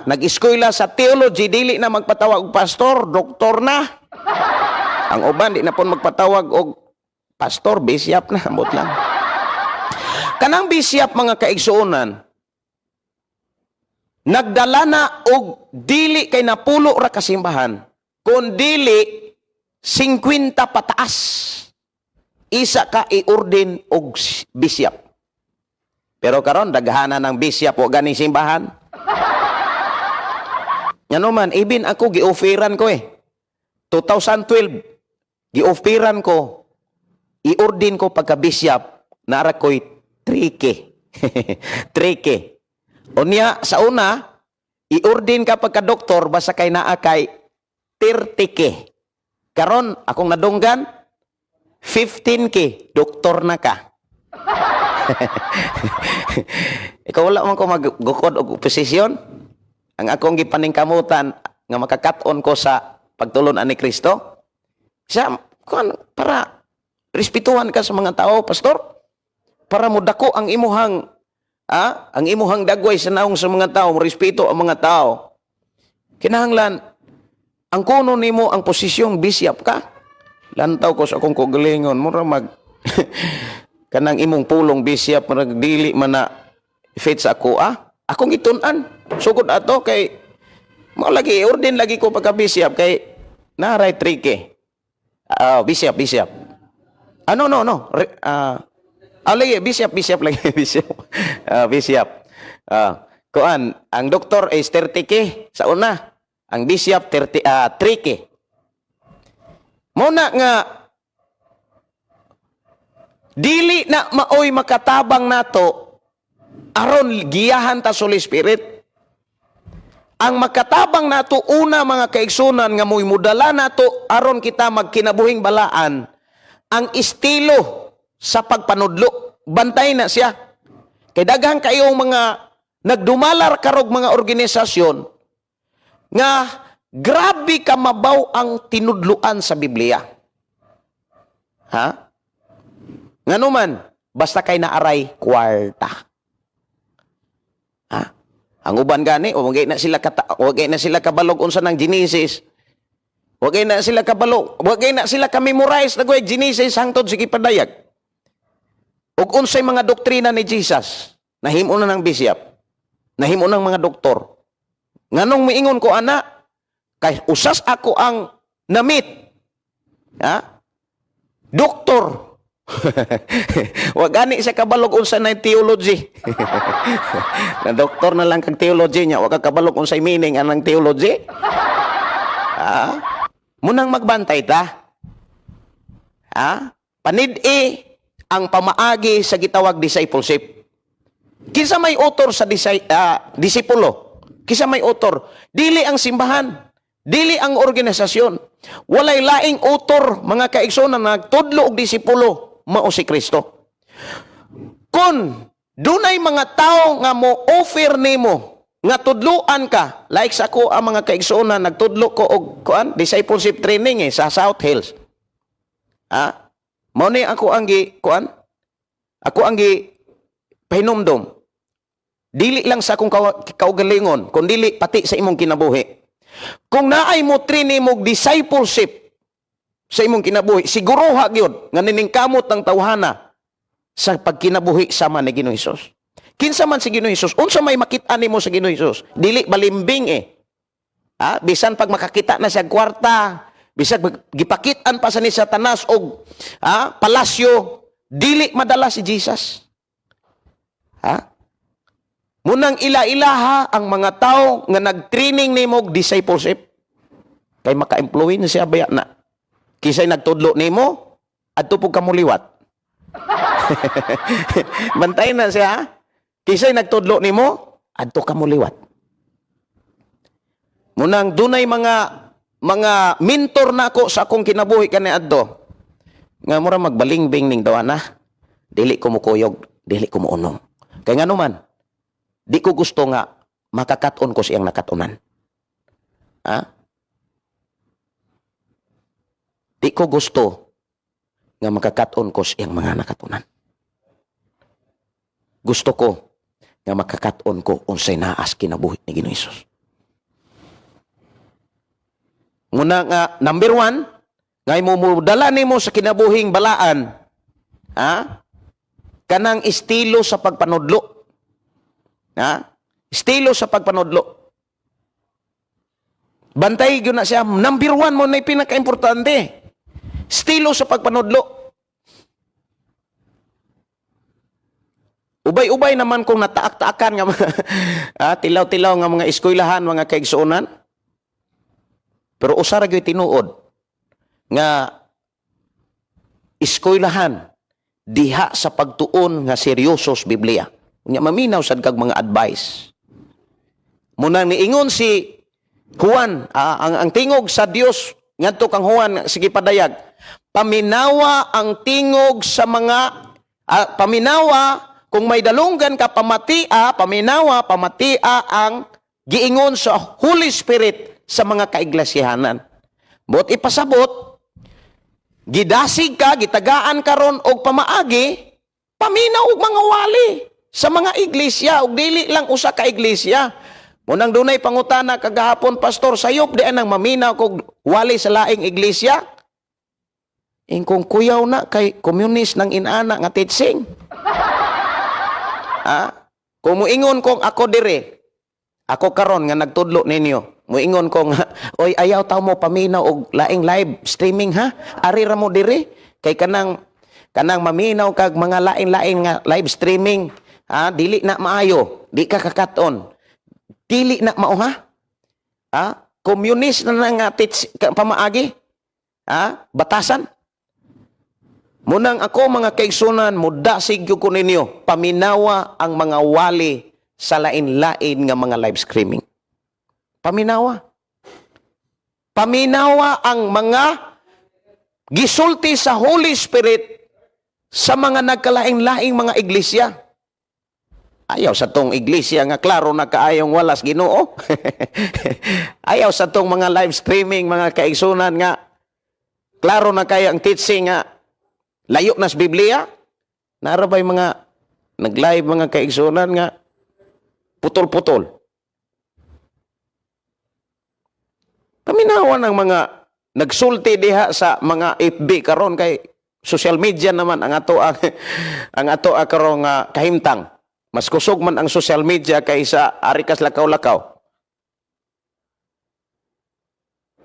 Nag-eskwela sa theology, dili na magpatawag og pastor, doktor na. Ang uban di na pon magpatawag og pastor, bishop na, ambot lang. Kanang bishop mga kaigsuonan, nagdala na og dili kay napulo ra kasimbahan, kun dili 50 pataas. Isa ka i-ordin og bishop. Pero karon daghana ng bishop wa gani simbahan. Ngano man, even ako gi-offeran ko 2012 gi-offeran ko, i-ordin ko pagka-bishop, nara ko'y 3K. 3K. Unya, sa una, i-ordin ka pagka-doktor, basta kay naa kay 30K. Karon, akong nadunggan, 15K, doktor na ka. Ikaw wala man ko mag-gukod og posisyon. Ang akong gipaningkamutan nga makakaton ko sa pagtulon ani Kristo. Siya, para respetuhan ka sa mga tao, pastor. Para mudako ang imuhang dagway sa naong sa mga tao, respeto ang mga tao. Kinahanglan, ang kuno nimo ang posisyong bishop ka. Lantaw ko sa akong kugalingon, mura kanang imong pulong bishop, dili man na fit sa ako, akong itunan. Sugod ato kay mo lagi ordin lagi ko pagka bishop kay naray 3K. Bishop. No. Lagi bishop lagi bishop. Bishop. Kuan, ang doktor is 30K sa una. Ang bishop 3K. Muna nga dili na maoy makatabang nato aron giyahan ta sa Holy Spirit. Ang makatabang nato una mga kaigsunan nga mo'y mudala nato aron kita magkinabuhing balaan ang estilo sa pagpanudlo. Bantay na siya. Kay daghang kayong mga nagdumalar karog mga organisasyon nga grabe ka mabaw ang tinudluan sa Biblia. Ngano man, basta kay naaray kwarta. Ang uban gani, wagay na sila kabalog unsa ng Genesis. Wagay na sila kabalog, wagay na sila ka-memorize nagway Genesis hangtod sige padayag. Ug unsay mga doktrina ni Jesus, nahimo na ng bishop, nahimo ng mga doktor. Nganong miingon ko ana, kay usas ako ang namit. Doktor. Wa gani sa kabalog unsa na theology. Na doktor na lang kag theology niya, wa ka kabalog unsay meaning anang theology. Munang magbantay ta. Panid-i ang pamaagi sa gitawag discipleship. Kinsa may author sa disipulo? Kinsa may author? Dili ang simbahan, dili ang organisasyon. Walay laing author mga kaigsunan nagtudlo og disipulo. Mao si Kristo. Kung dunay mga tao nga mo offer nimo nga tudluan ka, like sa ako ang mga kaigsuonan nagtudlo ko og discipleship training sa South Hills. Mao ni ako ang pahinumdom. Dili lang sa akong kaugalingon, kundi pati sa imong kinabuhi. Kung naay mo training mo discipleship sa imong kinabuhi, siguruha gyud nga niningkamot ang tawhana sa pagkinabuhi sama ni Ginoong Hesus. Kinsa man si Ginoong Hesus, unsa may makit-an nimo sa Ginoong Hesus? Dili balimbing bisan pag makakita na sa kwarta, bisan gipakitan pa sa ni Satanas og palasyo, dili madala si Jesus. Munang ila-ilaha ang mga tao nga nag-training nimo og discipleship kay maka-influence siya baya na. Kisay nagtudlo nimo, adto pug kamuliwat. Bantay na siya. Kisay nagtudlo nimo, adto kamuliwat. Munang dunay mga mentor na ako sa akong kinabuhi kaniadto. Nga mura magbalingbing ning dawana. Dili ko mukuyog, dili ko muunong. Kay ngano man, di ko gusto nga makakaton ko siyang nakatunan. Di ko gusto nga makakaton ko siyang mga nakatunan. Gusto ko nga makakaton ko unsay naas kinabuhi ni Ginoong Hesus. Muna nga, number 1, nga imumudala nimo sa kinabuhing balaan, kanang estilo sa pagpanudlo. Estilo sa pagpanudlo. Bantay yun na siya. Number 1 mo na pinaka-importante. Estilo sa pagpanudlo. Ubay-ubay naman kung nataak-taakan nga mga tilaw-tilaw nga mga eskwelahan, mga kaigsuonan. Pero usa ra gyud tinuod nga eskwelahan diha sa pagtuon nga seryosos Biblia. Unya maminaw sad kag mga advice. Munang niingon si Juan, ang tingog sa Dios ngadto kang Juan sige padayag, paminawa ang tingog sa mga paminawa kung may dalunggan ka pamatia, paminawa pamatia ang giingon sa Holy Spirit sa mga kaiglesiyanan. Bot ipasabot, gidasig ka, gitagaan karon og pamaagi, paminaw og mga wali sa mga iglesia, og dili lang usa ka iglesia. Munang dunay pangutana kagahapon, Pastor, sayop di anang maminaw kog wali sa laing iglesia? Kung kuyaw na kay komunis ng inana nga teaching. Kung muingon kong ako dire, ako karon nga nagtudlo ninyo, muingon kong, oy ayaw taw mo paminaw og laing live streaming ha? Ari ra mo dire kay kanang maminaw kag mga lain-lain nga live streaming, dili na maayo, di ka kakaton. Dili na mao ha? Komunis na nga pamaagi? Batasan? Munang ako mga kaigsunan, mudasig ko ninyo, paminawa ang mga wali sa lain-lain nga mga live streaming. Paminawa. Paminawa ang mga gisulti sa Holy Spirit sa mga nagkalaing-laing mga iglesia. Ayaw sa tong iglesia nga klaro na kaayong walas Ginoo. Ayaw sa tong mga live streaming, mga kaigsunan nga klaro na kaya ang teaching nga layo na sa Biblia. Narabay mga nag-live mga kaigsunan nga putol-putol. Paminawa ng mga nagsulti diha sa mga FB karon kay social media naman ang ato karong kahimtang. Mas kusog man ang social media kaysa arikas lakaw-lakaw.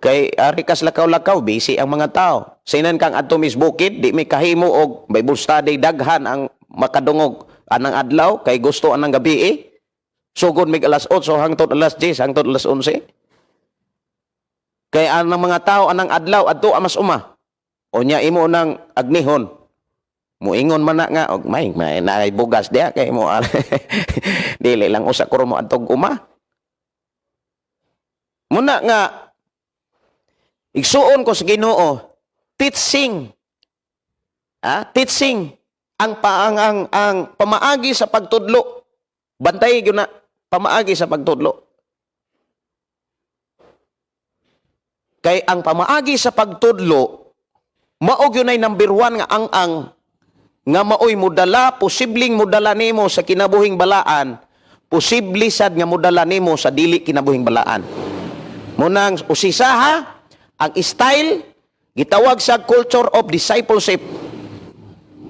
Kay arikas lakaw-lakaw, busy ang mga tao. Sinan kang ato misbukid, di may kahimo og Bible study daghan ang makadungog anang adlaw kay gusto anang gabi sugod mig alas 8 hangtod alas 10 hangtod alas 11. Kay anang mga tao anang adlaw adto amas uma. Unya imo nang agnihon. Muingon man na nga og may bugas diha kay mo dili lang usa ko mo adtog uma. Muna nga igsuon ko sa Ginoo, teaching. Teaching ang pamaagi sa pagtudlo. Bantay gyud na pamaagi sa pagtudlo. Kay ang pamaagi sa pagtudlo mao gyud nay number 1 nga ang nga maoy mudala, posibleng mudala nimo sa kinabuhing balaan, posible sad nga mudala nimo sa dili kinabuhing balaan. Munang usisaha ang style gitawag sa culture of discipleship.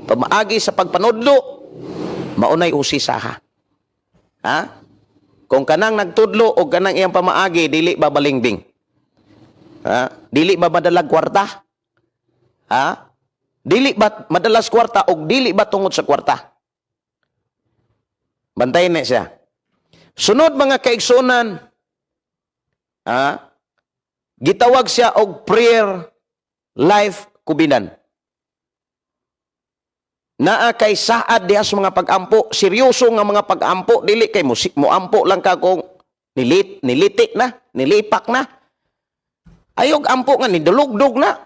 Pamaagi sa pagpanudlo maunay usisaha. Kung kanang nagtudlo o kanang iyang pamaagi dili ba balingbing? Dili ba madalag kwarta? Dili ba madalas kwarta o dili ba tungod sa kwarta? Bantayin na siya. Sunod mga kaigsunan, gitawag siya og prayer life kubinan. Naa kay saad diha sa mga pagampo, seryoso nga mga pagampo, dili kay mo ampo lang ka kung nilitik na, nilipak na. Ayog ampo nga nidulugdog na.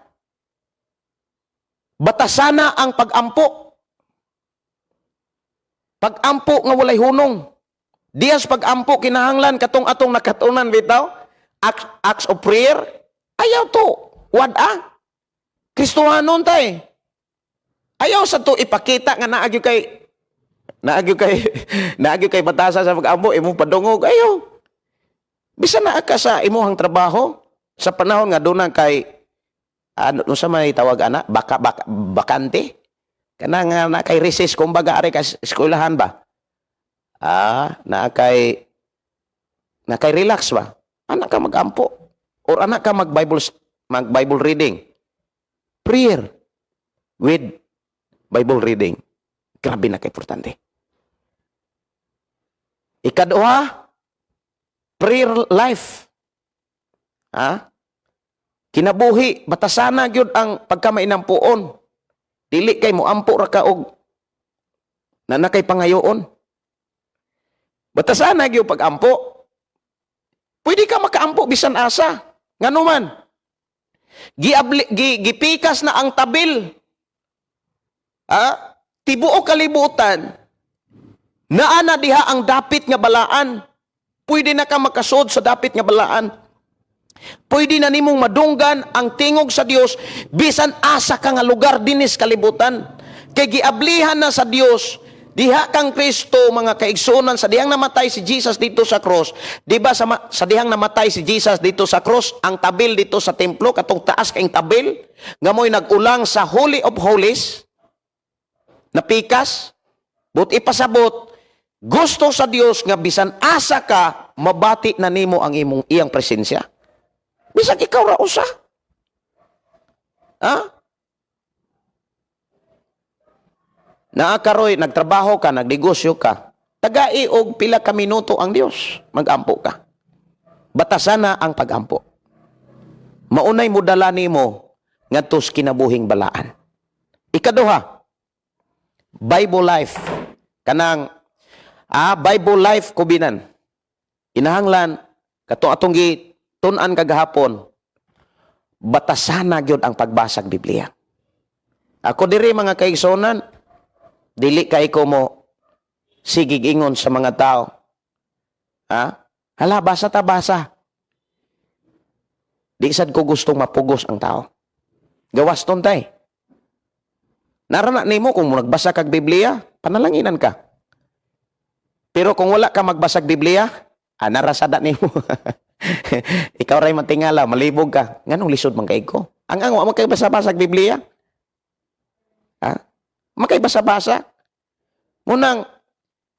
Batasana ang pagampo. Pagampo nga walay hunong. Diyas pagampo kinahanglan katong atong nakatunan bitaw. Acts of prayer. Ayaw to. Wada. Kristohanon tay. Ayaw sa to ipakita nga naagyo kay Naagyo kay naagyo kay batasa sa pag-ampo, imong padungog ayo. Bisan na ka sa imong trabaho sa panahon nga doon kay ano sa may tawag ana bakante. Kana nga na kay recess kumbaga ari ka eskwelahan ba? Na kay relax ba? Anak ka mag-ampo or anak ka mag-Bible reading. Prayer with Bible reading. Grabe na ka-importante. Ikaduha, prayer life. Kinabuhi, batasana gyud ang pagkamainampuon. Dili kay mo ampo ra ka og nanakay pangayoon. Batasana gyud pag-ampo. Pwede ka makaampo bisan asa. Nganuman, gipikas na ang tabil. Tibuok kalibutan. Naana diha ang dapit nga balaan. Pwede na ka makasod sa dapit nga balaan. Pwede na nimong madunggan ang tingog sa Dios bisan asa ka nga lugar dinis kalibutan. Kay giablihan na sa Dios diha kang Kristo mga kaigsunan sa dihang namatay si Jesus dito sa cross. Di ba sa dihang namatay si Jesus dito sa cross, ang tabil dito sa templo katong taas kaing tabil nga mo'y nagulang sa Holy of Holies. Napikas, but ipasabot, gusto sa Dios nga bisan asa ka, mabati na nimo ang iyang presensya. Bisan ikaw ra usa. Naakaroy, nagtrabaho ka, nagnegosyo ka, tagai og pila ka minuto ang Dios, mag-ampo ka. Batasana ang pag-ampo. Maunay mo dala nimo ngadto kinabuhing balaan. Ikaduha, Bible life. Kanang Bible life kubinan. Inahanglan kato atong gitun-an kagahapon. Batasana gyud ang pagbasag Biblia. Ako diri mga kaigsonan, dili kay ko mo sigig ingon sa mga tao. Hala basa ta basa. Di sad ko gustong mapugos ang tao. Gawas ton tay. Narana nimo kung nagbasa kag Biblia, panalanginan ka. Pero kung wala ka magbasag Biblia, narasada nimo. Ikaw ray matingala, malibog ka. Nganong lisod man kay ko? Ang wa man kay basa-basa Biblia? Makay basa-basa. Munang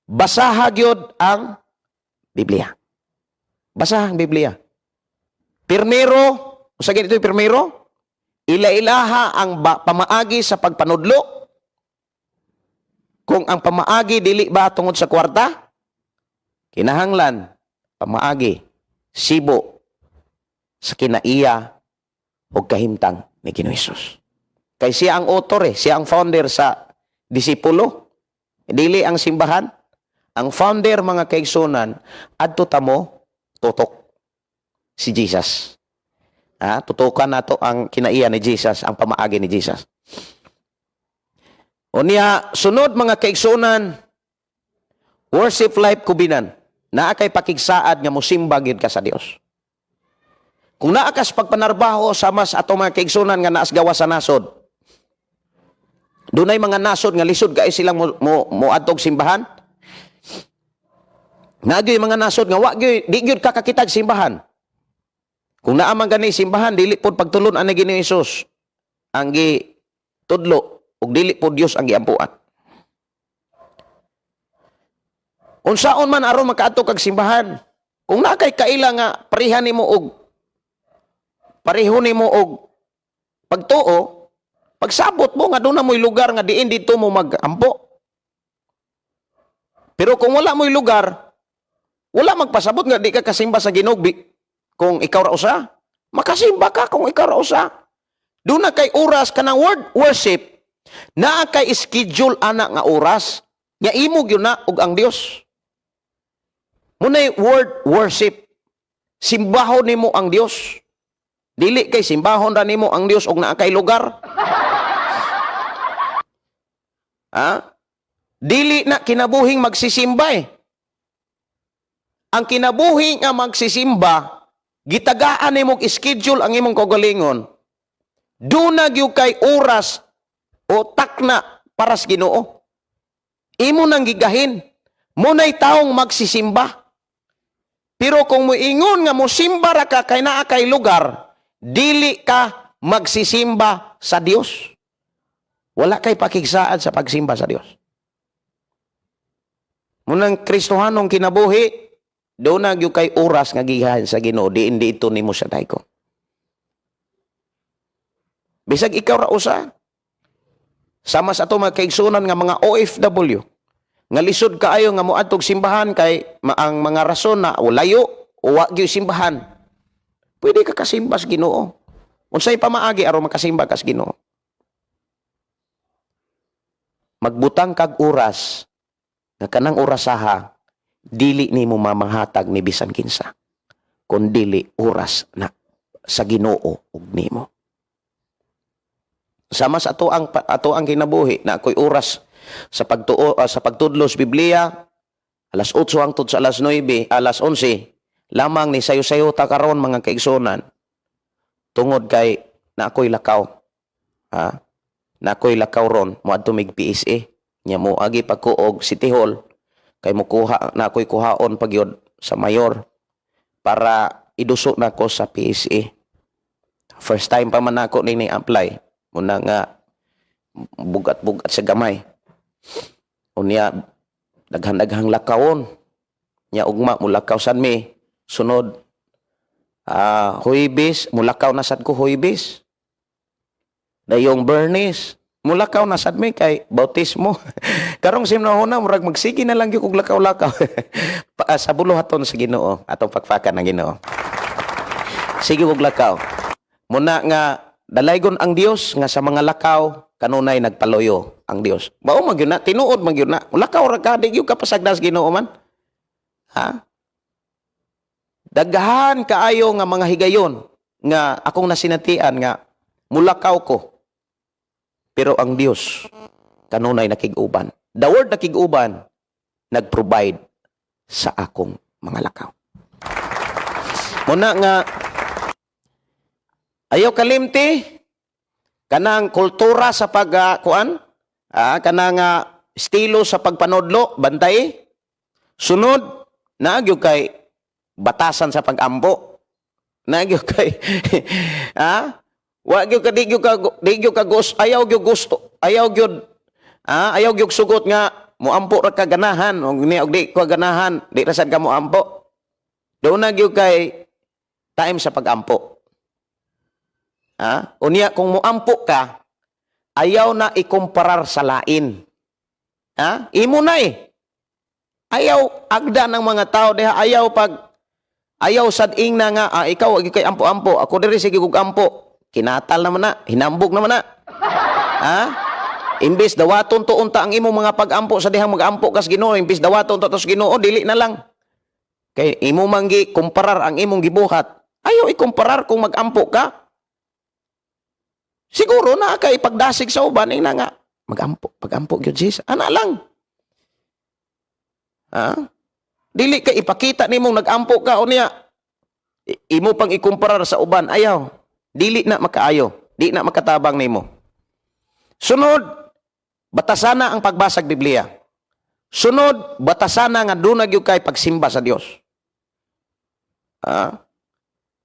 basaha gyud ang Biblia. Basaha ang Biblia. Pirmero, usa gyud ito pirmero, ila-ilaha ang pamaagi sa pagpanudlo. Kung ang pamaagi dili ba tungod sa kwarta, kinahanglan pamaagi sibo sa kinaiya o kahimtang ni Ginoong Hesus. Kay siya ang author siya ang founder sa disipulo. Dili ang simbahan. Ang founder mga kaigsunan, adto tamo tutok si Jesus. Tutukan nato ang kinaiya ni Jesus, ang pamaagi ni Jesus. O niya, sunod mga kaigsunan, worship life kubinan. Naa kay pakigsaad nga mosimba gyud ka sa Dios. Kung naa kas pagpanarbaho sa mas ato mga kaigsunan nga naas gawa sa nasod. Dunay mga nasod nga lisod kay silang mo adtog simbahan. Naagyoy mga nasod nga di gyud kakakitag simbahan. Kung naamang gani simbahan, dili pod pagtulon ani Ginoong Hesus ang gitudlo ug dili pod Dios ang giampuan. Unsaon man aron makaadto kag simbahan, kung naa kay kaila nga pareho nimo og pagtuo, pagsabot mo nga doon na mo'y lugar nga diin dito mo mag-ampo. Pero kung wala mo'y lugar, wala magpasabot nga di ka kasimba sa Ginoo. Kung ikaw ra usa, makasimba ka kung ikaw ra usa. Doon na kay oras ka ng word worship, naa kay schedule anak nga oras, nga imo gyud na og ang Dios. Munay word worship, simbahon nimo ang Dios. Dili kay simbahon ra nimo ang Dios og naa kay lugar. Dili na kinabuhing magsisimba Ang kinabuhi nga magsisimba, gitagaan nimo schedule ang imong kaugalingon. Duna gyud kay oras o takna para sa Ginoo. Imo nang gigahin. Muna'y taong magsisimba. Pero kung moingon nga mosimba ra ka kay naa kay lugar, dili ka magsisimba sa Dios. Wala kay pakigsaad sa pagsimba sa Dios. Munang Kristohanong kinabuhi, doon na gyud kay oras nga gigahin sa Ginoo, diin di ito nimo sa dayko. Bisag ikaw ra usa, sama sa ato mga kaigsunan nga mga OFW, nga lisod kaayo nga moadtog simbahan kay ang mga rason na o layo o wa gyud simbahan. Pwede ka kasimba sa Ginoo. Unsay pamaagi aron makasimba ka sa Ginoo? Magbutang kag oras nga kanang orasaha dili nimo mamanghatag ni bisan kinsa. Kun dili oras na sa Ginoo ug nimo. Sama sa ato ang kinabuhi na ako'y oras sa pagtudlo sa Biblia, alas 8 hangtod sa alas 9, alas 11, lamang ni sayo-sayo ta karon mga kaigsunan, tungod kay na ako'y lakaw. Ha? Na ako'y lakaw ron, moadto mig PSA. Nya mo agi pagkuog City Hall, kay mukuha na ako'y kuhaon pagyod sa mayor para idusok na ko sa PSA. First time pa man ako ni apply. Muna nga bugat-bugat sa gamay. Unya daghang-daghang lakawon. Nya ugma mulakaw sad mi. Sunod Huwebes, mulakaw na sad ko Huwebes. Dayong Bernis, mulakaw na sad mi kay bautismo. Karong simnahuna murag magsigi na lang gyud og lakaw-lakaw. Sa buluhaton sa Ginoo, atong pagpakan ng Ginoo. Sige og lakaw. Muna nga dalaygon ang Dios nga sa mga lakaw kanunay nagpaloyo ang Dios. Mao man gyud na tinuod man gyud na. Lakaw ra ka di gyud ka pasagdas Ginoo man. Ha? Daghan kaayo nga mga higayon nga akong nasinatian nga mulakaw ko. Pero ang Dios kanunay nakig-uban. The word nakig-uban nag-provide sa akong mga lakaw. Muna nga ayaw kalimti kanang kultura sa pagkuan, kanang estilo sa pagpanodlo, bantay. Sunod, naagyo kay batasan sa pag-ampo. Naagyo kay wa gyud ka di gyud ka gusto, ayaw gyud sugot nga moampo ra ka ganahan, og di ko ganahan, di ra sad ka moampo. Doon na gyud kay time sa pag-ampo. Unya kung moampo ka, ayaw na ikumparar sa lain. Imo na Ayaw agda ng mga tao diha, ayaw sad ing na nga ikaw agi kay ampo-ampo, ako diri sige kog ampo. Kinatal naman na, hinambog naman na. Imbis dawaton to unta ang imo mga pag-ampo sa dihang mag-ampo kas Ginoo, imbis dawaton to tos Ginoo, dili na lang. Kay imo manggi kumparar ang imong gibuhat. Ayaw ikumparar kung mag-ampo ka. Siguro na kay pagdasig sa uban na nga pag-ampo gyud sis. Ana lang. Dili ka ipakita nimong nag-ampo ka unya. Imo pang ikumparar sa uban, ayaw. Dili na makaayo, di na makatabang nimo. Sunod, batasana ang pagbasag Biblia. Sunod, batasana nga dunag gyud kay pagsimba sa Dios.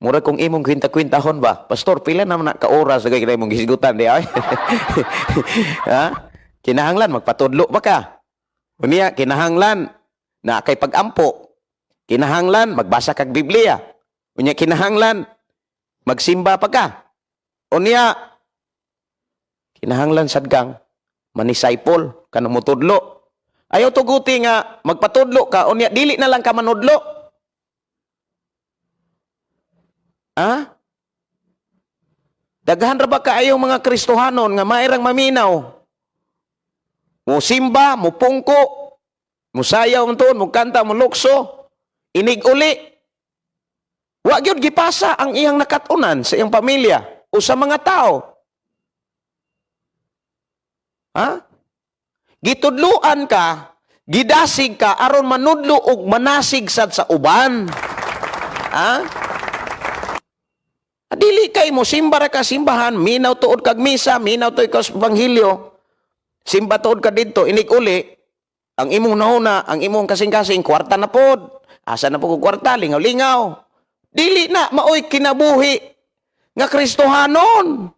Mura kung imong kwinta-kwintahon ba? Pastor, pila naman na ka-oras na kayo mong gisigutan di ay? Kinahanglan, magpatudlo ba ka? Unya, kinahanglan na kay pag-ampo. Kinahanglan, magbasa kag Biblia. Unya, kinahanglan, magsimba pa ka. Unya, kinahanglan sad kang manisaypol, kanang mutudlo. Ayaw tuguti nga, magpatudlo ka. Unya, dili na lang ka manudlo. Daghan ra ba kaayong mga Kristohanon nga mairang maminaw? Musimba, mupungko, musayaw unton, mukanta, mulukso, inig uli. Wa gyud gipasa ang iyang nakatunan sa iyang pamilya o sa mga tao. Gitudluan ka, gidasig ka aron manudlo og manasig sad sa uban. Dili kay mo simba ra ka simbahan, minaw tuod kag misa, minaw tuod ka sa ebanghelyo. Simba tuod ka didto, inig uli. Ang imong nauna, ang imong kasing-kasing, kwarta na pod. Asa na po ko kwarta, lingaw-lingaw. Dili na, maoy kinabuhi nga Kristohanon.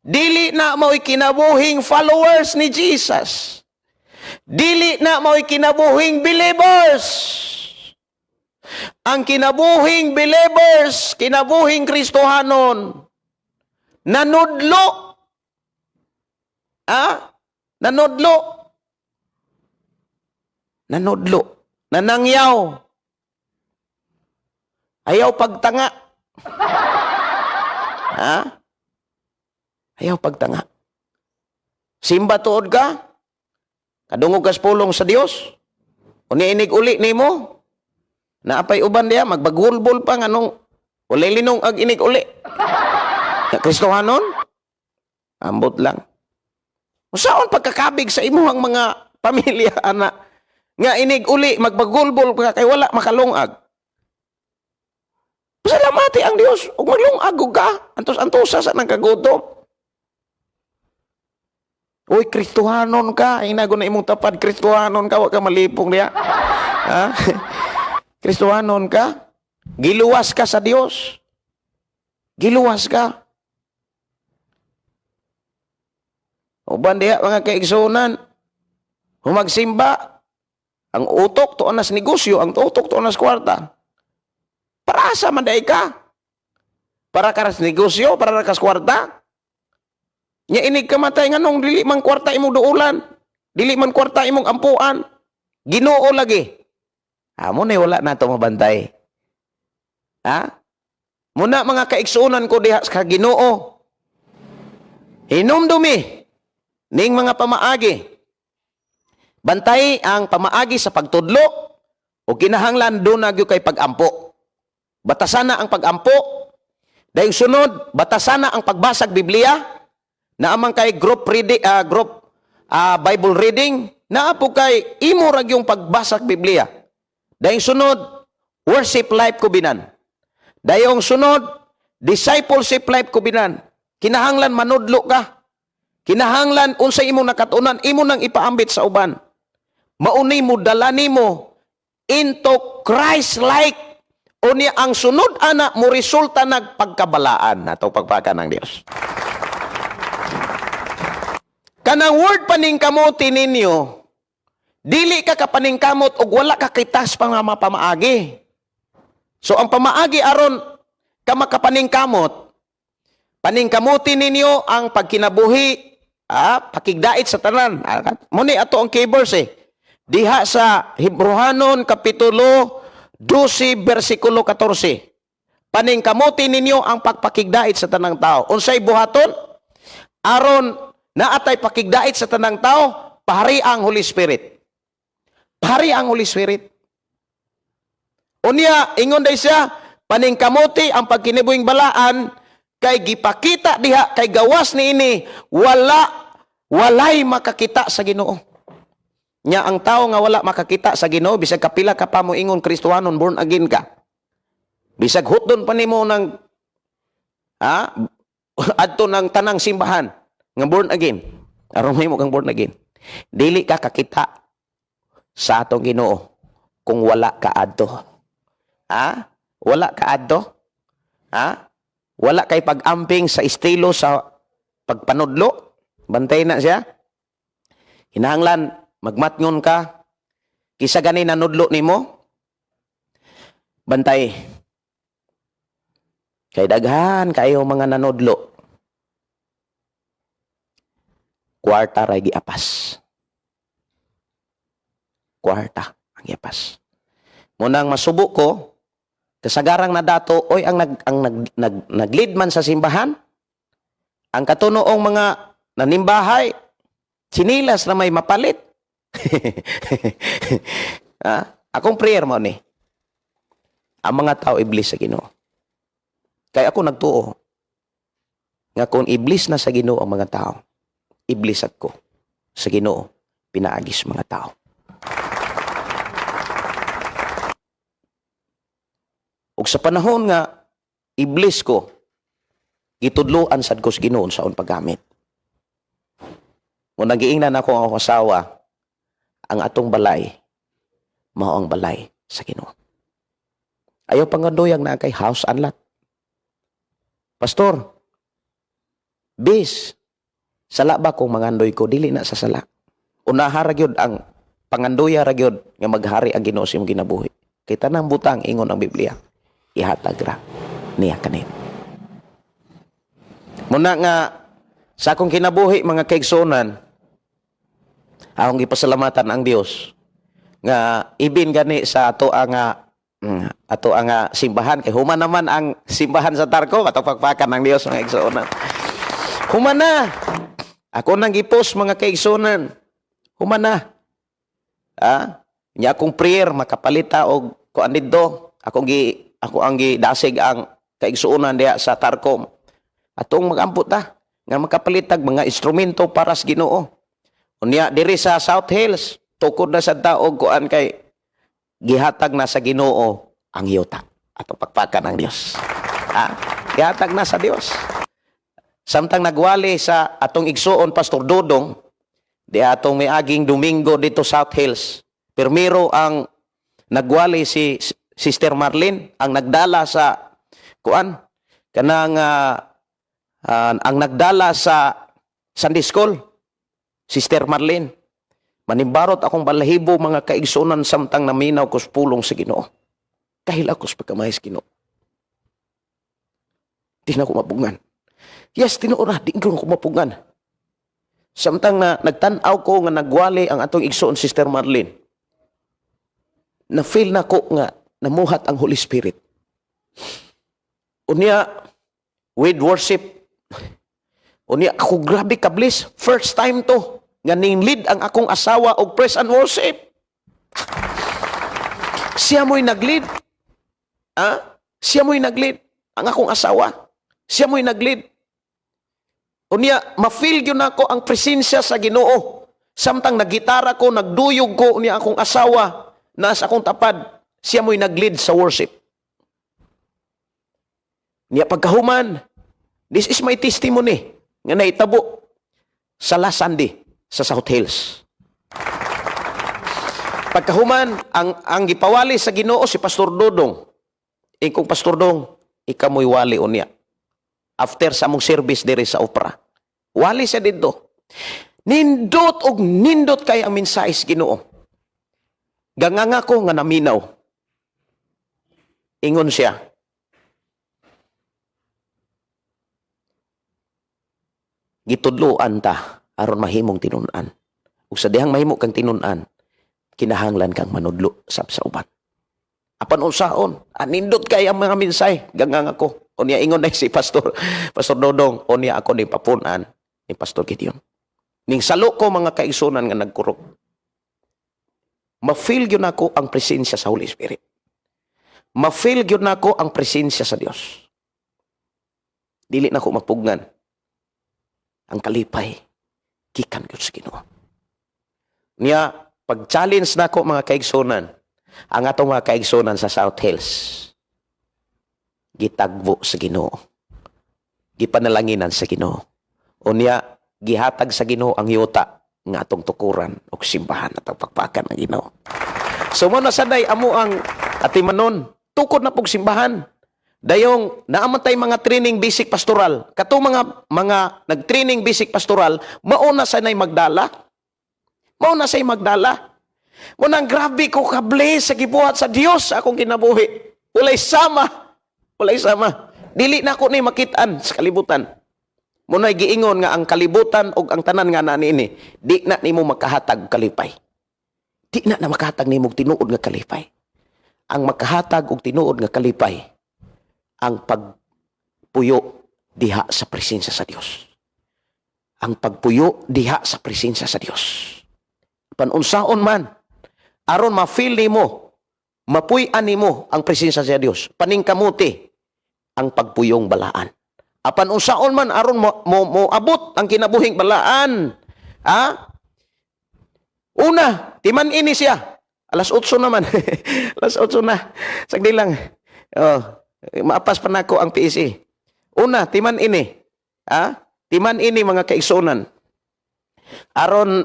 Dili na maoy kinabuhing followers ni Jesus. Dili na maoy kinabuhing believers. Ang kinabuhing believers, kinabuhing Kristohanon, nanudlo. Nanudlo. Nanudlo. Nanangyaw. Ayaw pagtanga. Ayaw pagtanga. Simba tuod ka? Kadungog kas pulong sa Dios? Uni-inig uli nimo? Naapay uban diya, magbagulbol pa nga nung ulay linong ag inig uli. Kristohanon? Ambot lang. Usaon pagkakabig sa imuhang mga pamilya, anak, nga inig uli, magbagulbol pa kay wala makalungag. Pasalamati ang Dios, ug maglungag ka, antos-antosa sa nang kagutom. Uy, Kristohanon ka, inago na imong tapad, Kristohanon ka, wag ka malipong diya. Kristohanon ka, giluwas ka sa Dios. Giluwas ka. Uban diha mga kaigsunan, humagsimba, ang utok to anas negosyo, ang utok to anas kwarta. Para asa man day ka? Para ka sa negosyo, para ka sa kwarta? Nya inig kamatay nga nung dili man kwarta imong duulan, dili man kwarta imong ampuan, Ginoo lagi. Amo na wala na ito mabantay. Muna mga kaigsunan ko diha sa Ginoo. Hinumdumi ning mga pamaagi. Bantay ang pamaagi sa pagtudlo o kinahanglan doon nagyo kay pagampo. Batasana ang pagampo. Dahil sunod, batasana ang pagbasag Biblia na amang kay group reading, Bible reading na po kay imo rag yung pagbasag Biblia. Dahil sunod, worship life ko binan. Dahil sunod, discipleship life ko binan. Kinahanglan manudlo ka. Kinahanglan unsay imo nakatunan, imo nang ipaambit sa uban. Mauni mo dalani mo into Christ-like. Unya ang sunod ana mo resulta nagpagkabalaan nato pagpaka ng Dios. Kanang word paningkamuti ninyo, dili ka kapaningkamot og wala ka kitas pang mga pamaagi. So ang pamaagi aron ka makapaningkamot, paningkamuti ninyo ang pagkinabuhi, pakigdait sa tanan. Muni ato ang keyverse diha sa Hebrehanon kapitulo 12 versikulo 14. Paningkamuti ninyo ang pagpakigdait sa tanang tao. Unsay buhaton? Aron naatay pakigdait sa tanang tao, pahari ang Holy Spirit. Pahari ang Holy Spirit. Unya, ingon day siya, paningkamuti ang pagkinibuhing balaan, kay gipakita diha, kay gawas ni ini, walay makakita sa Ginoo. Nya ang tao nga wala makakita sa Ginoo, bisag kapila ka pa mo ingon Kristohanon, born again ka. Bisag hutdon pa nimo ng adto ng tanang simbahan nga born again. Aron mo kang born again. Dili ka kakita sa atong Ginoo kung wala ka adto. Wala ka adto? Wala kay pag-amping sa estilo sa pagpanudlo. Bantay na siya. Hinahanglan magmatngon ka, kisa gani nanudlo nimo, bantay. Kay daghan kayo mga nanudlo. Kwarta ray giapas. Kwarta ang giapas. Munang masubo ko, kasagarang na dato, oy ang nag-lead man sa simbahan, ang katunoong mga nanimbahay, sinilas na may mapalit. Akong prayer mo ni ang mga tao iblis sa Ginoo. Kaya ako nagtuo nga kung iblis na sa Ginoo ang mga tao, iblis ako sa Ginoo pinaagis mga tao. Ug sa panahon nga iblis ko gitudloan sad ko sa Ginoo saon paggamit. Mo nagiingnan ako ang asawa ang atong balay mao ang balay sa Ginoo. Ayaw pangandoyang na kay house and lot. Pastor, bis, sala ba kung mangandoy ko? Dili na sa sala. Unaha ra gyud ang pangandoya ra gyud nga maghari ang Ginoo sa imong ginabuhi. Kay tanang butang ingon ang Biblia, ihatag ra niya kanin. Muna nga sa akong kinabuhi mga kaigsunan, akong gipasalamatan ang Dios nga ibin gani sa ato ang simbahan kay human naman ang simbahan sa Tarco ato pagpakan ng Dios mga kaigsunan. Human na. Ako nang gipost mga kaigsunan. Human na. Nya akong prayer makapalita og kuan didto. Ako ang gidasig ang kaigsunan diha sa Tarcom. Atong magampot ta nga makapalitag mga instrumento para sa Ginoo. Unya diri sa South Hills, tukod na sa taog kuan kay gihatag na sa Ginoo ang yuta ato pagpakan ng Dios. Gihatag na sa Dios. Samtang nagwali sa atong igsuon Pastor Dodong, di atong miaging Domingo dito South Hills. Primero ang nagwali si Sister Marlene, ang nagdala sa kuan kanang ang nagdala sa Sunday School, Sister Marlene. Manimbarot akong balahibo mga kaigsunan samtang naminaw ko sa pulong sa Ginoo. Kahil ako sa pagkamay sa Ginoo. Di na ko mapungan. Yes, tinuora, di ko mapungan. Samtang na nagtanaw ko nga nagwali ang atong igsuon Sister Marlene. Na-feel na ko nga namuhat ang Holy Spirit. Unya, with worship, unya ako grabe kablis. First time to nga ning-lead ang akong asawa og praise and worship. Siya mo'y nag-lead. Siya mo'y nag-lead. Ang akong asawa. Siya mo'y nag-lead. Unya, ma-feel yun ako ang presensya sa Ginoo. Samtang nagitara ko, nagduyog ko, unya akong asawa, nasa akong tapad, siya mo'y nag-lead sa worship. Unya, pagkahuman, this is my testimony nga naitabo sa last Sunday sa South Hills. Pagkahuman, ang gipawali sa Ginoo si Pastor Dodong. Kung Pastor Dodong, ikaw mo'y wali unya. After sa among service diri sa opera. Wali siya dito. Nindot og nindot kay ang mensahe sa Ginoo. Ganganga ko nga naminaw. Ingon siya. Gitudloan ta aron mahimong tinun-an. Ug sa dihang mahimo kang tinun-an, kinahanglan kang manudlo sa uban. Apan unsaon, nindot kay ang mga mensahe, gangang ako. Unya ingon na si Pastor Dodong, unya ako ni papunan ni Pastor Gideon. Ning salo ko mga kaigsunan nga nagkurog. Ma-feel gyud nako ang presensya sa Holy Spirit. Ma-feel gyud nako ang presensya sa Dios. Dili nako mapugnan. Ang kalipay gikan gyud sa Ginoo. Niya pag-challenge nako mga kaigsunan, ang atong mga kaigsunan sa South Hills, gitagbo sa Ginoo. Gipanalanginan sa Ginoo. Unya, gihatag sa Ginoo ang yuta nga atong tukuran o simbahan at pagpakan ng Ginoo. So, muna saday, amo ang atimanon, tukod na pong simbahan. Dayong naamatay mga training basic pastoral. Katong mga nag-training basic pastoral, mauna sanay magdala. Mauna say magdala. Munang grabe ko kabless sa gibuhat sa Dios akong kinabuhi. Walay sama. Walay sama. Dili na ko ni makitaan sa kalibutan. Munay giingon nga ang kalibutan o ang tanan nga na niini, di na nimo makahatag kalipay. Di na makahatag nimo tinuod nga kalipay. Ang makahatag og tinuod nga kalipay, ang pagpuyo diha sa presensya sa Dios. Ang pagpuyo diha sa presensya sa Dios. Panunsaon man, aron ma-feel nimo, mapuy-an nimo ang presensya sa Dios. Paningkamuti ang pagpuyong balaan. Apan unsaon man aron mo abot ang kinabuhing balaan. Una, timan ini siya. Alas 8 naman. Alas 8 na. Sagdi lang. Maapas pa na ko ang PSA. Una, timan ini. Timan ini mga kaigsunan. Aron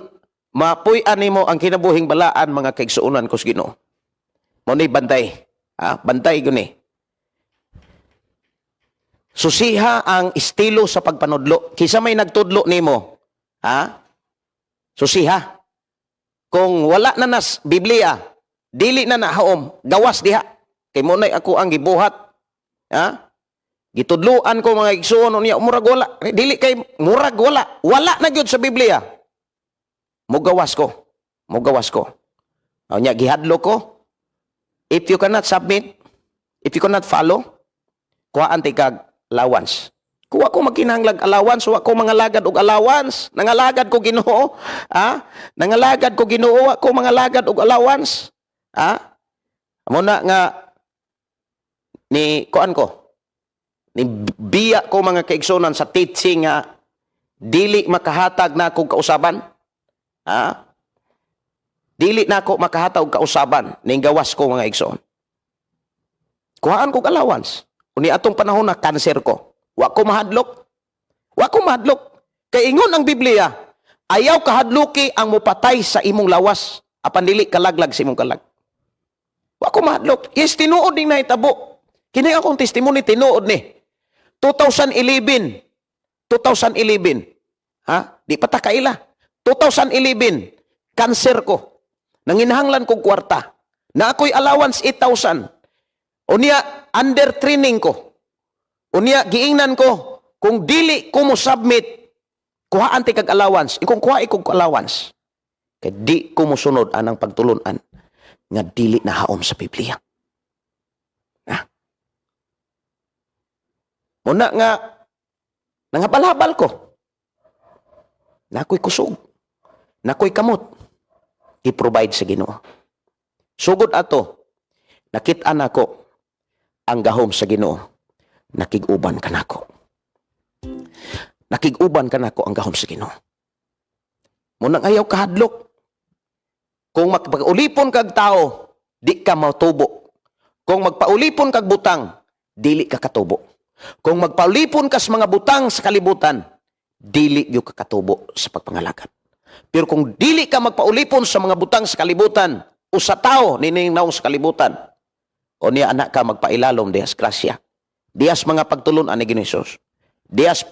mapuy-an nimo ang kinabuhing balaan mga kaigsuonan ko sa Ginoo. Mo ni bantay. Bantay guni. Susiha ang estilo sa pagpanudlo. Kisa may nagtudlo nimo, susiha. Kung wala na nas Biblia, dili na nahaom, gawas diha. Kay mo na ako ang gibuhat. Gitudluan ko mga igsuon niya, murag wala. Dili kay murag wala. Wala na gyud sa Biblia. Mugawas ko. Nya gihadlo ko. If you cannot submit, if you cannot follow, kuhaan ti kag allowance. Kuha ko magkinahanglag allowance, wa ko mga lagad og allowance. Nangalagad ko Ginoo, Nangalagad ko Ginoo, wa ko mga lagad og allowance. Amo na nga ni kuan ko. Ni biya ko mga kaigsunan sa teaching nga dili makahatag na kog kausaban. Dili na ako makahatag og kausaban ning gawas ko mga igsoon. Kuhaan ko allowance. Uni atong panahon na cancer ko. Wa ko mahadlok. Kay ingon ang Biblia, ayaw kahadluki ang mupatay sa imong lawas apan dili kalaglag sa imong kalag. Wa ko mahadlok. Yes, tinuod ning nahitabo. Kini akong testimony tinuod ni. 2011. Di pa ta kaila. 2011, cancer ko. Nanginahanglan kong kwarta. Na ako'y allowance 8,000. Unya, under training ko. Unya, giingnan ko, kung dili ko mo submit, kuhaan ti kag allowance. Kung kuha ikog allowance, kay di ko mo sunod anang pagtulunan nga dili na haom sa Biblia. Una nga, nangabalhabal ko. Na ako'y kusog. Na ako'y kamot. I-provide sa Ginoo. Sugod ato, nakit-an ako ang gahom sa Ginoo. Nakig-uban ka nako. Nakig-uban ka nako ang gahom sa Ginoo. Munang ayaw kahadlok. Kung magpaulipon kag tao, di ka matubo. Kung magpaulipon kag butang, dili ka katubo. Kung magpaulipon ka sa mga butang sa kalibutan, dili gyud ka katubo sa pagpangalagad. Pero kung dili ka magpaulipon sa mga butang sa kalibutan o sa tao niningnaw sa kalibutan, o niya anak ka magpailalom diyas grasya. Diyas mga pagtulunan ni Ginoos. Diyas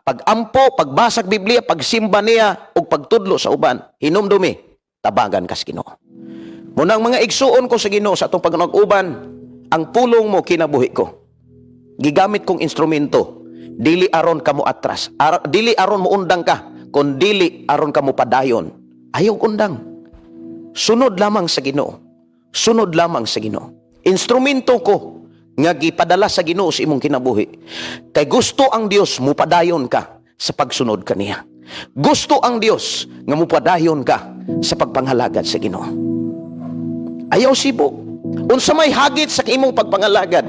pagampo, pagbasag Biblia, pagsimba niya o pagtudlo sa uban. Hinumdumi, tabagan kas Ginoo. Munang mga igsuon ko sa Ginoo sa atong pag-uban, ang pulong mo kinabuhi ko. Gigamit kong instrumento. Dili aron ka mo atras. Dili aron mo undang ka. Kung dili aron ka mo padayon, ayaw undang. Sunod lamang sa Ginoo. Sunod lamang sa Ginoo. Instrumento ko nga gipadala sa Ginoo sa imong kinabuhi. Kay gusto ang Dios mo padayon ka sa pagsunod kaniya. Gusto ang Dios nga mo padayon ka sa pagpanghalagad sa Ginoo. Ayaw sibok. Unsa may hagit sa imong pagpangalagad,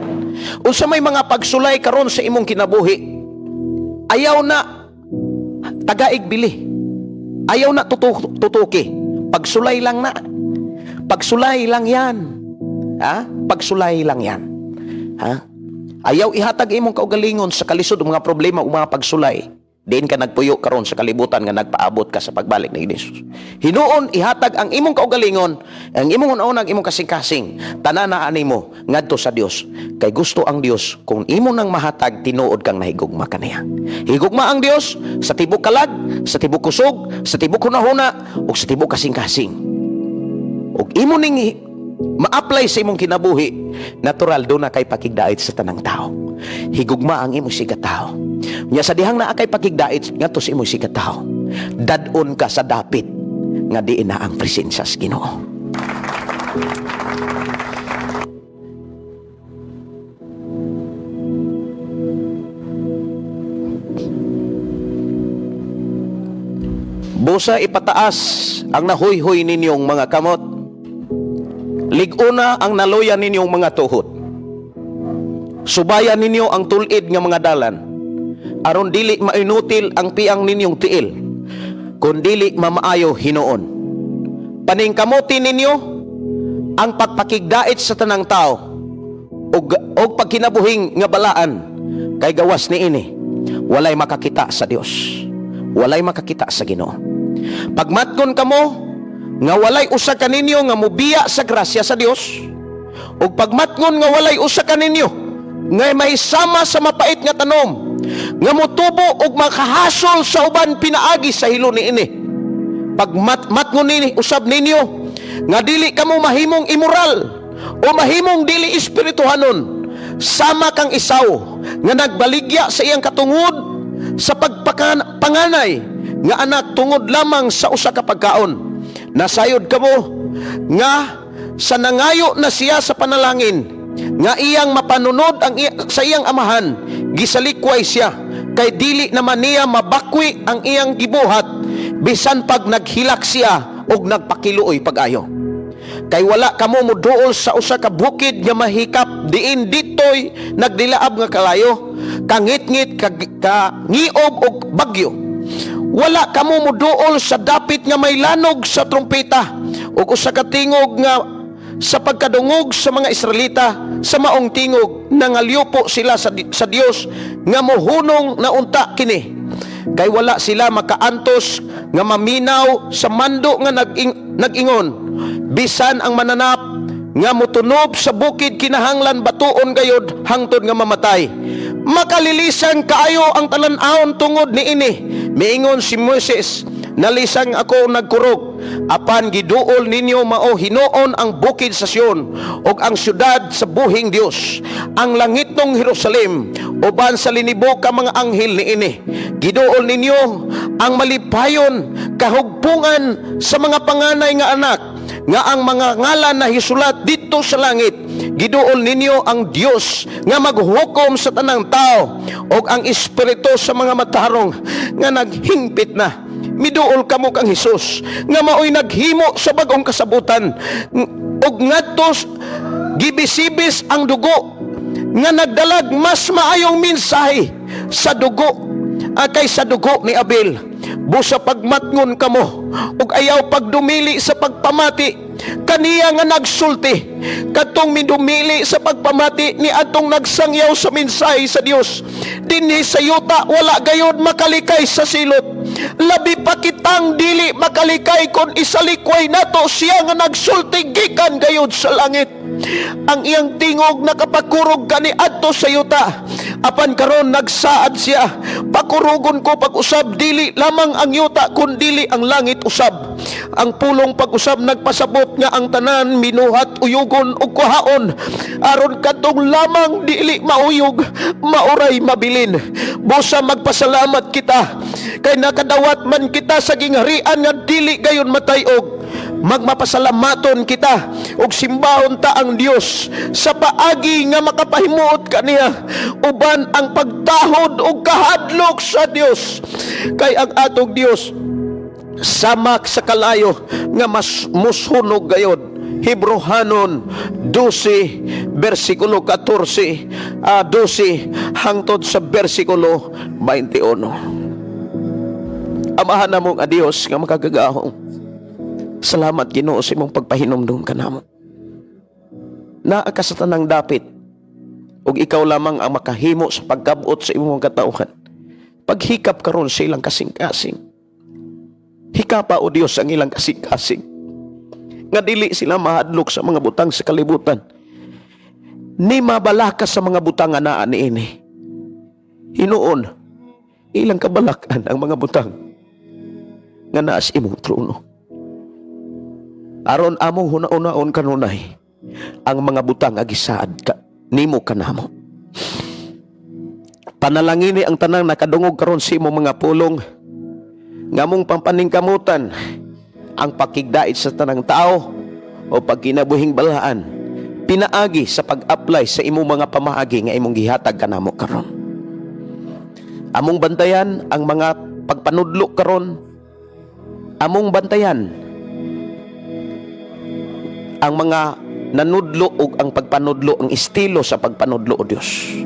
unsa may mga pagsulay karon sa imong kinabuhi, ayaw na tagaig bili. Ayaw na tutuki. Pagsulay lang na. Pagsulay lang yan. Pagsulay lang yan. Ayaw ihatag imong kaugalingon sa kalisod ng mga problema o mga pagsulay. Diin ka nagpuyo karon sa kalibutan nga nagpaabot ka sa pagbalik ni Jesus. Hinuon ihatag ang imong kaugalingon, ang imong unang imong kasing-kasing, tanan-aan nimo ngadto sa Dios. Kay gusto ang Dios kung imo nang mahatag tinuod kang nahigugma kaniya. Higugma ang Dios sa tibok kalag, sa tibok kusog, sa tibok hunahuna ug sa tibok kasing-kasing. Ug imo ning ma-apply sa imong kinabuhi, natural do na kay pakigdait sa tanang tao. Higugma ang imong sikataho. Nya sa dihang naa kay pakigdait ngadto sa imong sikataho, dadon ka sa dapit nga diin na ang presensya sa Ginoo. Busa ipataas ang nahuy-huy ninyong mga kamot. Liguna ang naluyan ninyong mga tuhod. Subayan ninyo ang tulid nga mga dalan, aron dili mainutil ang piang ninyong tiil, kun dili mamaayo hinuon. Paningkamuti ninyo ang pagpakigdait sa tanang tao og pagkinabuhing nga balaan, kay gawas ni ini walay makakita sa Dios, walay makakita sa Ginoo. Pagmatngon kamo nga walay usa ka ninyo nga mobiya sa grasya sa Dios, ug pagmatngon nga walay usa ka ninyo nga mahisama sa mapait nga tanom, nga motubo og makahasol sa uban pinaagi sa hilo niini. Pagmatngon nini usab ninyo nga dili kamo mahimong immoral o mahimong dili espirituhanon, sama kang Esau nga nagbaligya sa iyang katungod sa pagpanganay nga anak tungod lamang sa usa ka pagkaon. Nasayod kamo nga sa nangayo na siya sa panalangin nga iyang mapanunod sa iyang amahan, gisalikway siya, kay dili naman niya mabakwi ang iyang gibuhat bisan pag naghilak siya og nagpakiluoy pag-ayo. Kay wala kamo moduol sa usa ka bukid nga mahikap diin ditoy nagdilaab nga kalayo, kangit-ngit, kangiob og bagyo. Wala kamo moduol sa dapit nga may lanog sa trumpeta ug usa ka tingog nga sa pagkadungog sa mga Israelita sa maong tingog, nangalyupo sila sa Dios nga mohunong na unta kini. Kay wala sila makaantos nga maminaw sa mando nga nag-ingon, bisan ang mananap nga motunob sa bukid kinahanglan batuon gayod hangtod nga mamatay. Makalilisan kaayo ang talan-awon tungod niini. Miingon si Moses, nalisang ako nagkurog, apan giduol ninyo mao hinuon ang bukid sa Sion ug ang syudad sa buhing Dios, ang langitnong Jerusalem uban sa linibo ka mga anghel niini. Giduol ninyo ang malipayon kahugpungan sa mga panganay nga anak, nga ang mga ngalan na hisulat dito sa langit. Giduol ninyo ang Dios nga maghukom sa tanang tao ug ang espiritu sa mga matarong nga naghingpit na. Miduol kamo kang Hesus nga maoy naghimo sa bagong kasabutan ug ngadtos gibisibis ang dugo nga nagdalag mas maayong mensahe sa dugo kaysa dugo ni Abel. Busa pagmatngon kamo ug ayaw pagdumili sa pagpamati kaniya nga nagsulti, katong midumili sa pagpamati ni atong nagsangyaw sa mensahe sa Dios. Dinhi sa yuta wala gayud makalikay sa silot, labi pa kitang dili makalikay kon isalikway nato siya nga nagsulti gikan gayud sa langit. Ang iyang tingog nakapagkurog kani adto sa yuta, apan karon nagsaad siya, pakurugon ko pag-usab dili lamang ang yuta kun dili ang langit usab. Ang pulong pag-usab nagpasabot nga ang tanan minuhat uyugon ug kuhaon, aron katong lamang dili mauyog mauray mabilin. Busa magpasalamat kita kay nakadawat man kita sa gingharian nga dili gayon matayog. Magmapasalamaton kita ug simbahon ta ang Dios sa paagi nga makapahimuot kaniya uban ang pagtahod ug kahadlok sa Dios. Kay ang atong Dios samak sa kalayo nga mas musunog gayod. Hebrohanon 12 versikulo 14 12 hangtod sa versikulo 21. Amahan namong a Dios nga makagagahong, salamat Ginoo sa imong pagpahinumdum kanamo. Naa ka sa tanang dapit ug ikaw lamang ang makahimo sa pagkabot sa imong katawhan. Paghikap karon sa ilang kasing-kasing, hikapa o Dios ang ilang kasing-kasing nga dili sila mahadlok sa mga butang sa kalibutan, ni mabalaka sa mga butang nga naa niini. Hinuon ilang kabalakan ang mga butang nga naa sa imong trono, aron among hunaon kanunay ang mga butang agisaad ka nimo kanamo. Panalangini ang tanang nakadungog karon sa imong mga pulong ngamong pampaningkamutan ang pakigdait sa tanang tao o pagkinabuhing balaan pinaagi sa pag-apply sa imong mga pamaagi nga imong gihatag kanamo karon. Among bantayan ang mga pagpanudlo karon, among bantayan ang mga nanudlo ug ang pagpanudlo, ang estilo sa pagpanudlo o Dios.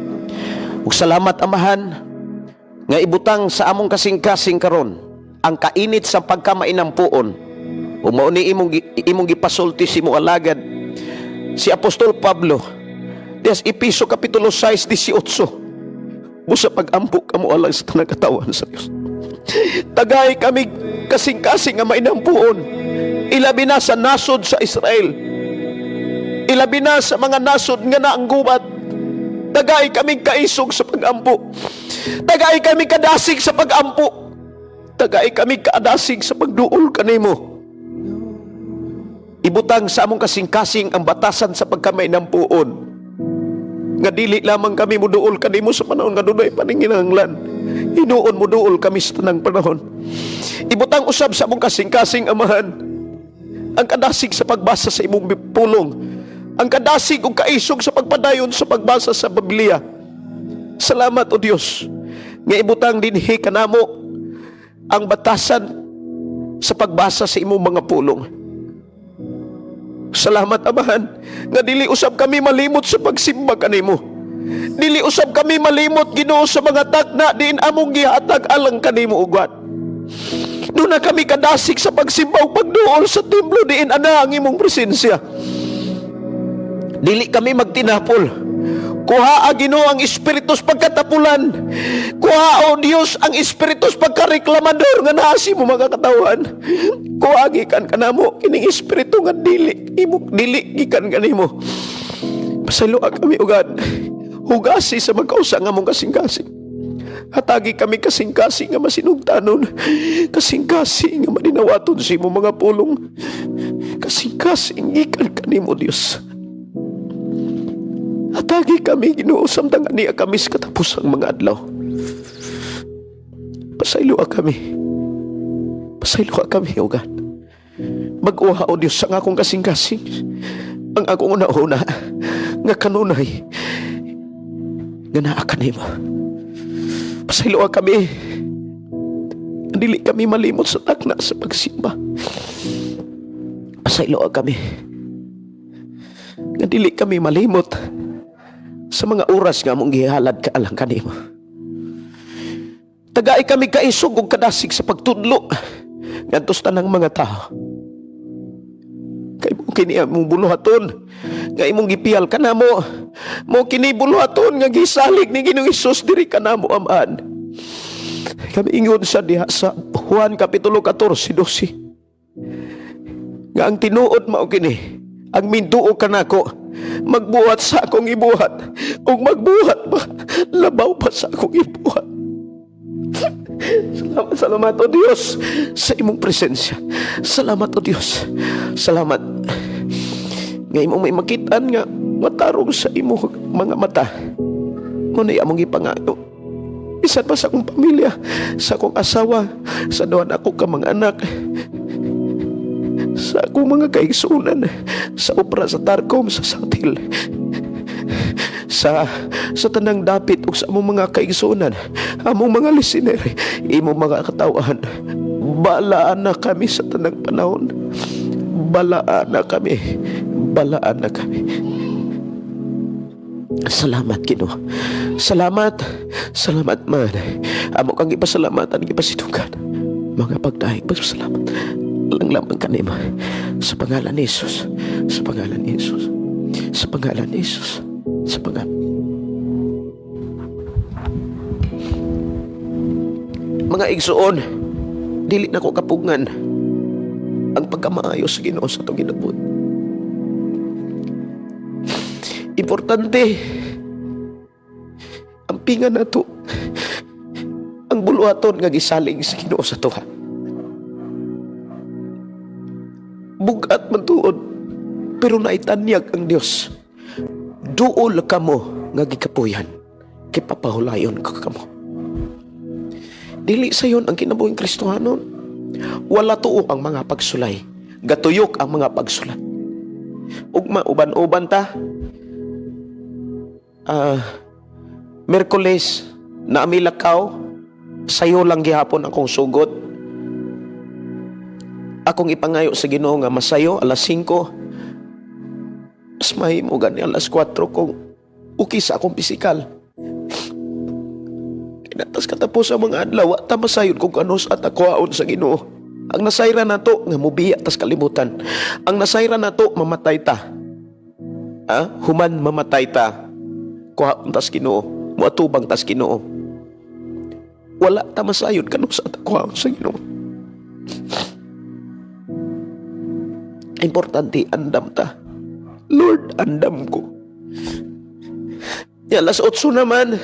Ug salamat Amahan nga ibutang sa among kasing-kasing karon ang kainit sa pagkamainampuon. Ug mao ni imong gipasulti si mo alagad si Apostol Pablo des Episo kapitulo 6:18. Busa pag-ampo kamo alang sa tanang katawan sa Dios. Tagay kami kasing-kasing nga mainampuon. Ilabi na sa nasod sa Israel. Ilabi na sa mga nasod nga naanggubat. Tagay kami kaisog sa pagampo. Tagay kami kadasig sa pagampo. Tagay kami kadasig sa pagduol kanimo. Ibutang sa among kasing-kasing ang batasan sa pagkamainampuon. Nga dili lamang kami muduol kanimo sa panahon nga dunay paninginahanglan. Hinuon muduol kami sa tanang panahon. Ibutang usab sa among kasing-kasing amahan ang kadasig sa pagbasa sa imong pulong. Ang kadasig ug kaisog sa pagpadayon sa pagbasa sa Biblia. Salamat o Dios nga ibutang dinhi kanamo ang batasan sa pagbasa sa imong mga pulong. Salamat amahan nga dili usab kami malimot sa pagsimba kanimo. Dili usab kami malimot Ginoo sa mga takna diin among gihatag alang kanimo ugad. Doon na kami kadasig sa pagsimba ug pagduol sa templo diin ana ang imong presensya. Dili kami magtinapol. Kuha Ginoo ang espiritus pagkatapulan. Kuha o Dios ang espiritus pagkareklamador nga naa sa imong mga katawan. Kuha gikan kanamo kining espiritu nga dili gikan kanimo. Pasayloa kami ugad. Hugasi sa magkausa nga mong kasing-kasing. Hatagi kami kasing-kasing nga masinugtanon. Kasing-kasing nga maninawaton sa imong mga pulong. Kasing-kasing gikan kanimo Dios. Hatagi kami Ginoo samtang ania kami sa katapusang mga adlaw. Pasayloa kami. Pasayloa kami ugad. Mag-uha o Dios sa akong kasing-kasing. Ang akong una-una nga kanunay nga naa kanimo. Pasayloa kami. Dili kami malimot sa takna sa pagsimba. Pasayloa kami. Nga dili kami malimot sa mga oras nga mong gihalad ka alang kanimo. Tagay kami kaisog ug kadasig sa pagtudlo ngadtos tanang mga tao. Kay mo kini among buluhaton nga imong gipiyal kanamo. Mo kini buluhaton nga gisalig ni Ginoong Hesus diri kanamo aman. Kami ingon sa diha sa Juan kapitulo 14:12 nga ang tinuod mao kini, ang mintuo kanako magbuhat sa akong ibuhat ug magbuhat pa labaw pa sa akong ibuhat. Salamat o Dios sa imong presensya. Salamat o Dios. Salamat nga imong may makitaan nga matarong sa imong mga mata. Muna among ipangayo bisan pa sa akong pamilya, sa akong asawa, sa duha ako ka mga anak, sa akong mga kaigsunan, sa opera, sa Tarcom, sa Santil, sa tanang dapit ug sa among mga kaigsunan, among mga listener, imong mga katawan. Balaan na kami sa tanang panahon. Balaan na kami. Balaan na kami. Salamat Ginoo. Salamat. Salamat man. Amo kang ipasalamatan, ipasidugan. Mga pagdahig, pasalamat. Lang lamang kanimo. Sa pangalan ni Jesus. Sa pangalan ni Jesus. Sa pangalan ni Jesus. Sa pangalan. Mga igsuon, dili na ko kapugngan ang pagkamaayo sa Ginoo sa itong ginabot. Importante ang pinga na to, ang buluhaton nga gisaling sa Ginoo sa tuha. Bugat man tuod, pero naitanyag ang Dios. Duol kamo nga gikapuyan, kay papahulayon ka kamo. Dili sayon ang kinabuhing Kristohanon. Wala tuo ang mga pagsulay. Gatuyok ang mga pagsulat. Ugma uban-uban ta. Merkules na amilakaw, sayo lang gihapon akong sugot. Akong ipangayo sa Ginoo nga masayo alas 5. Mas mahimo gani alas 4 kung uki sa akong pisikal. Kinatas katapos ang mga adlaw, ta masayod kung ano sa atakuaon sa Ginoo. Ang nasayra na to, nga mubiya tas kalimutan. Ang nasayra na to, mamatay ta. Human mamatay ta. Kuhaon tas Ginoo, muatubang tas Ginoo. Wala ta masayod kano sa atakuaon sa Ginoo. Importante, andam ta. Lord, andam ko. Ya, alas 8 naman.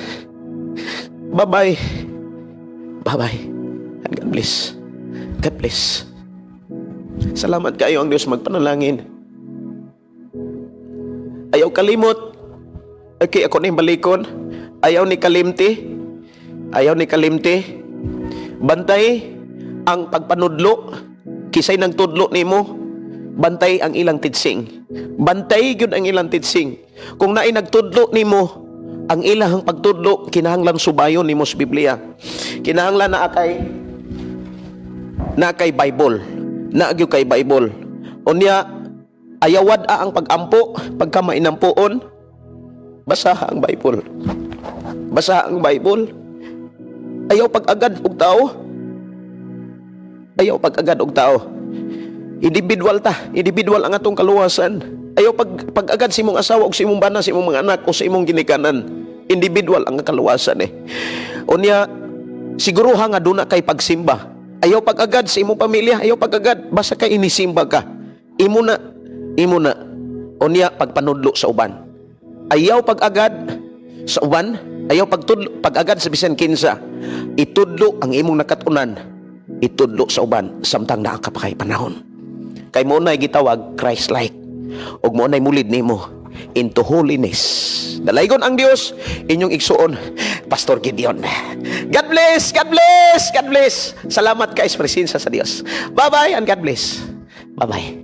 Bye-bye. Bye-bye. And God bless. God bless. Salamat kayo ang Diyos, magpanalangin. Ayaw kalimot. Okay, ako na yung balikon. Ayaw ni kalimti. Ayaw ni kalimti. Bantay ang pagpanudlo. Kisay ng tudlo nimo. Bantay ang ilang titsing. Bantay yun ang ilang titsing. Kung naay nagtudlo nimo, ang ilang pagtudlo, kinahanglan subayon nimo sa Biblia. Kinahanglan na kay Bible. Naagyo kay Bible. Unya, ayawad ang pag-ampo, pagka mainampuon, basaha ang Bible. Basaha ang Bible. Ayaw pag-agad og tao. Ayaw pag-agad og tao. Individual ta. Individual ang atong kaluwasan. Ayaw pag-agad si mong asawa o si mong bana, si mong mga anak o sa imong ginikanan. Individual ang kaluwasan eh. Unya, siguro nga doon na kay pagsimba. Ayaw pag-agad sa imong pamilya. Ayaw pag-agad. Basta kay inisimba ka. Imo na. Unya, pagpanudlo sa uban. Ayaw pag-agad sa uban. Ayaw pag-agad sa bisan kinsa. Itudlo ang imong nakatunan. Itudlo sa uban. Samtang nakakapakay panahon. Kay mo na'y gitawag Christ-like. Og mo na'y mulid nimo into holiness. Dalaygon ang Dios, inyong igsuon, Pastor Gideon. God bless, God bless, God bless. Salamat kay presensya sa Dios. Bye-bye and God bless. Bye-bye.